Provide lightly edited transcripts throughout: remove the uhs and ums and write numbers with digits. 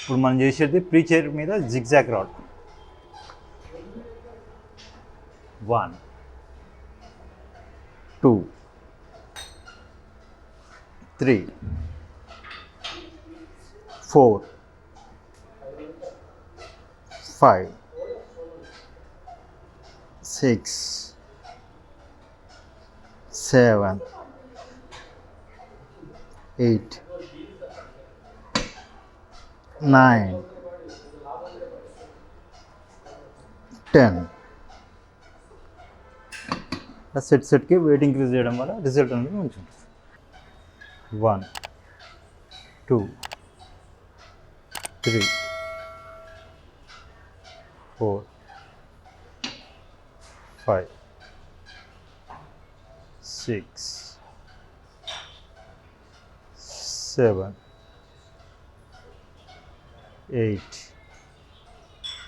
ఇప్పుడు మనం చేసేది ప్రీ చైర్ మీద జిగ్ జాగ్ రాడ్. 1 2 3 4 5 6 7 8 9 10. సెట్కి వెయిట్ ఇంక్రీజ్ చేయడం వల్ల రిజల్ట్ అనేది మంచిగా ఉంటుంది. 1 2 3 4 5 6 7 8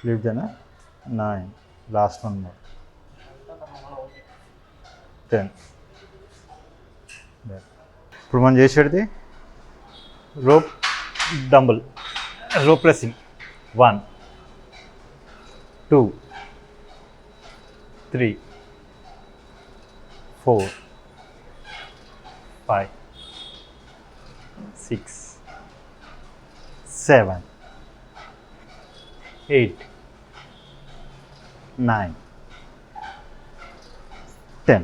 leave the 9 last one more 10. ఇప్పుడు మనం చేసేది rope dumbbell rope pressing. 1 2 3 4 5 6 7 8 9 10.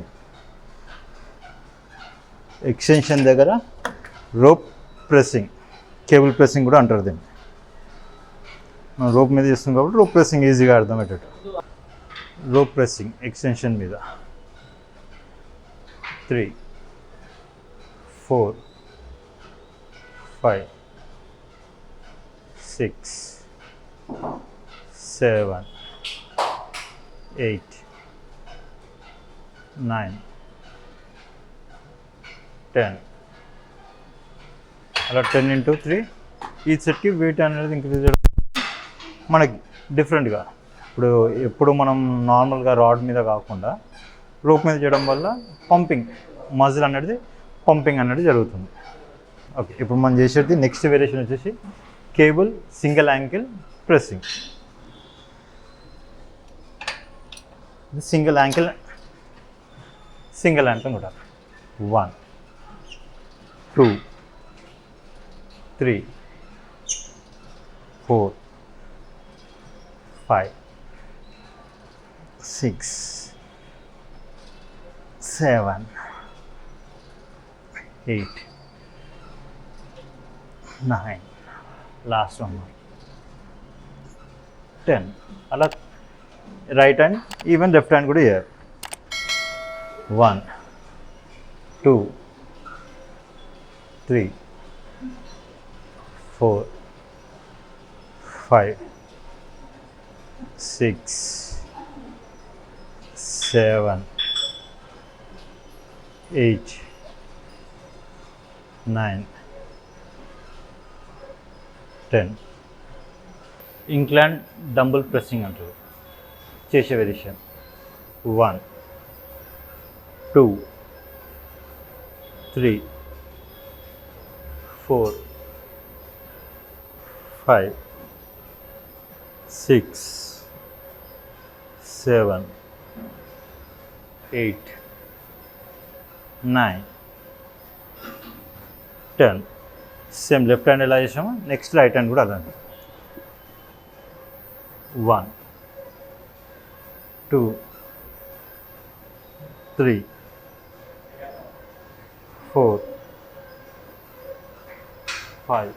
Extension దగ్గర రోప్ ప్రెస్సింగ్, కేబుల్ ప్రెస్సింగ్ కూడా అంటారు దీన్ని. మనం రోప్ మీద చేస్తాం కాబట్టి రోప్ ప్రెస్సింగ్ ఈజీగా అర్థమయ్యేటట్టు. రోప్ ప్రెస్సింగ్ ఎక్స్టెన్షన్ మీద 3 4 5 6 7 8 9 10. అలా 10 into 3 ఈ సెట్కి వెయిట్ అనేది ఇంక్రీజ్ చేయడం మనకి డిఫరెంట్గా. ఎప్పుడు మనం నార్మల్గా రాడ్ మీద కాకుండా రోప్ మీద చేయడం వల్ల పంపింగ్ మజిల్ అనేది పంపింగ్ అనేది జరుగుతుంది. ఓకే, ఇప్పుడు మనం చేసేది నెక్స్ట్ వేరియేషన్ వచ్చేసి cable single ankle pressing. Single ankle కూడా 1 2 3 4 5 6 7 8 9 లాస్ట్ వన్ 10. అలా right hand even left hand కూడా చేయాలి. 1 2 3 4 5 6 7 8 9 10. ఇంక్లైన్ డంబుల్ ప్రెస్సింగ్ అంటారు చేసే వేరియేషన్. 1 2 3 4 5 6 7 8 9 10. సేమ్ లెఫ్ట్ హ్యాండ్ ఎలా చేసామో నెక్స్ట్ రైట్ హ్యాండ్ కూడా అదండి. 1 2 3 4 5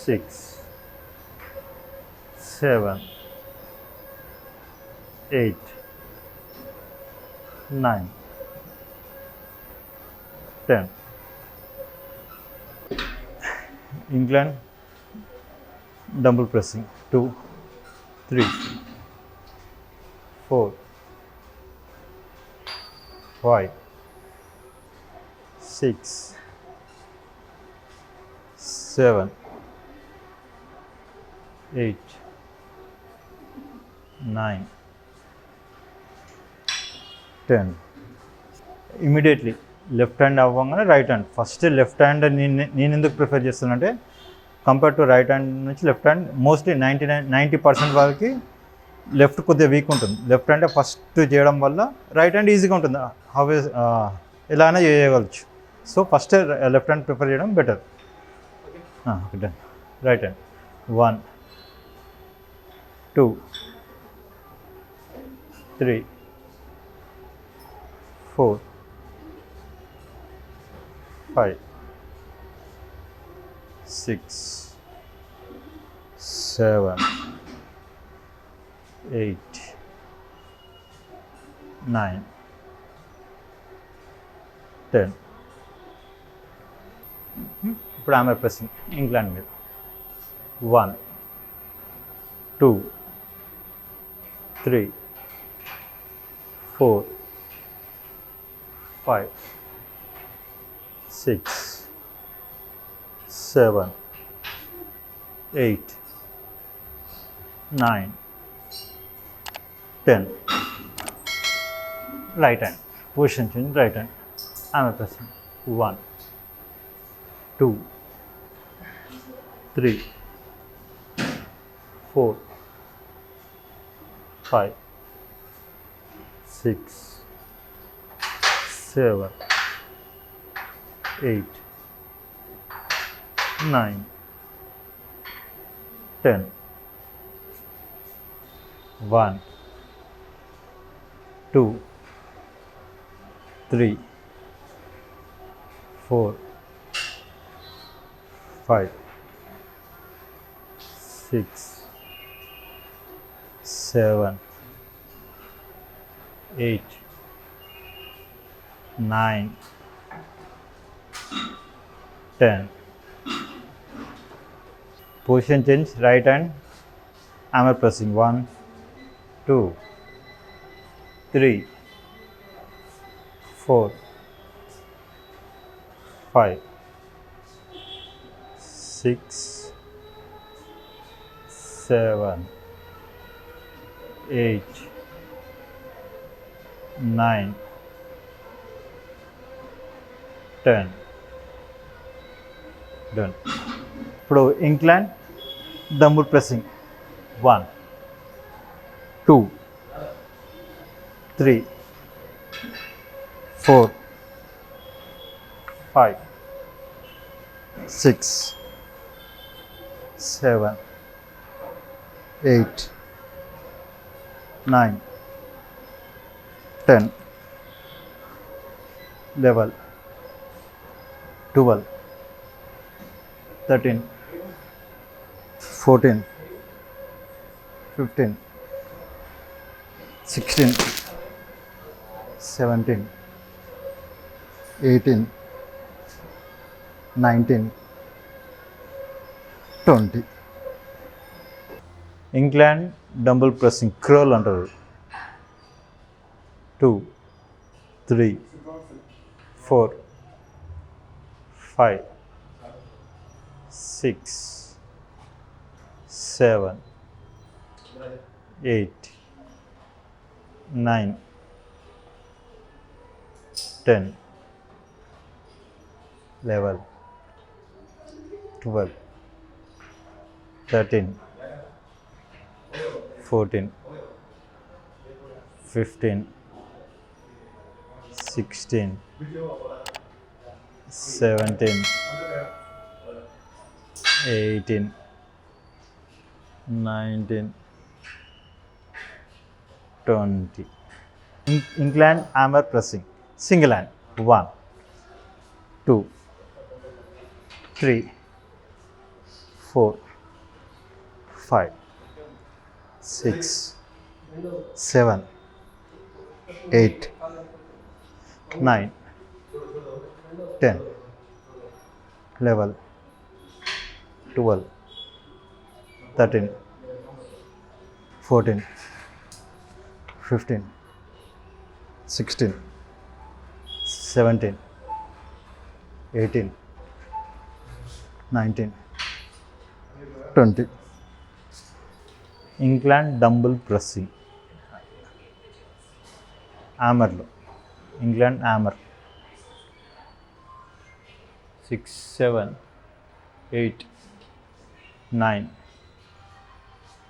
6 7 8 9 10. Incline dumbbell pressing 2 3 4 5 6 7 8 9 10. Immediately left hand అవ్వగానే right hand. First left hand నేను ఎందుకు ప్రిఫర్ చేస్తానంటే కంపేర్ టు రైట్ హ్యాండ్ నుంచి లెఫ్ట్ హ్యాండ్ మోస్ట్లీ 90% వరకు లెఫ్ట్ కొద్దిగా వీక్ ఉంటుంది. లెఫ్ట్ హ్యాండ్ ఫస్ట్ చేయడం వల్ల రైట్ హ్యాండ్ ఈజీగా ఉంటుంది, ఎలా అయినా చేయగలచ్చు. So first left hand prefer చేయడం బెటర్. డన్. Right hand 1 2 3 4 5 6 7 8 9 10. ఇప్పుడు ఆమె ప్రెసింగ్ ఇంగ్లాండ్ మీద 1 2 3 4 5 6 7 8 9 10. Right hand position change. Right hand I am pressing 1 2 3 4 5 6 7 8 9 10. 1 2 3 4 5 6 7 8 9 10. Position change. Right hand hammer pressing 1 2 3 4 5 6 7 8 9 10. Done. ఇప్పుడు incline dumbbell pressing 1 2 3 4 5 6 7 8 9 10. Level 12 13 14 15 16 17 18 19 20. Incline dumbbell pressing scroll అంటారు. 2 3 4 5 6 7 8 9 10. Level 12 13 14 15 16 17 18 19 20. Incline hammer pressing single hand 1 2 3 4 5 6 7 8 9 10. Level 12 13 14 15 16 17 18 19 20. Incline dumbbell pressing హ్యామర్లో incline hammer 6 7 8 9,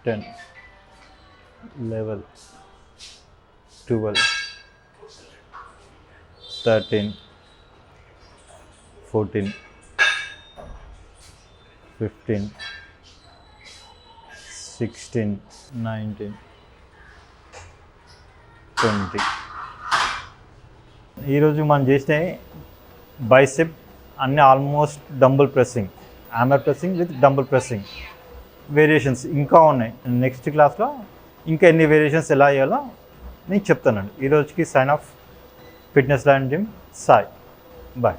10, 11, 12, 13, 14, 15, 16, 19, 20. ఈరోజు మనం చేసిన bicep అన్నీ almost dumbbell pressing, hammer pressing with dumbbell pressing. Variations ఇంకా ఉన్నాయి. Next క్లాస్లో ఇంకా ఎన్ని వేరియేషన్స్ ఎలా చేయాలో నేను చెప్తానండి. ఈరోజుకి sign off. Fitness land gym Sai. Bye.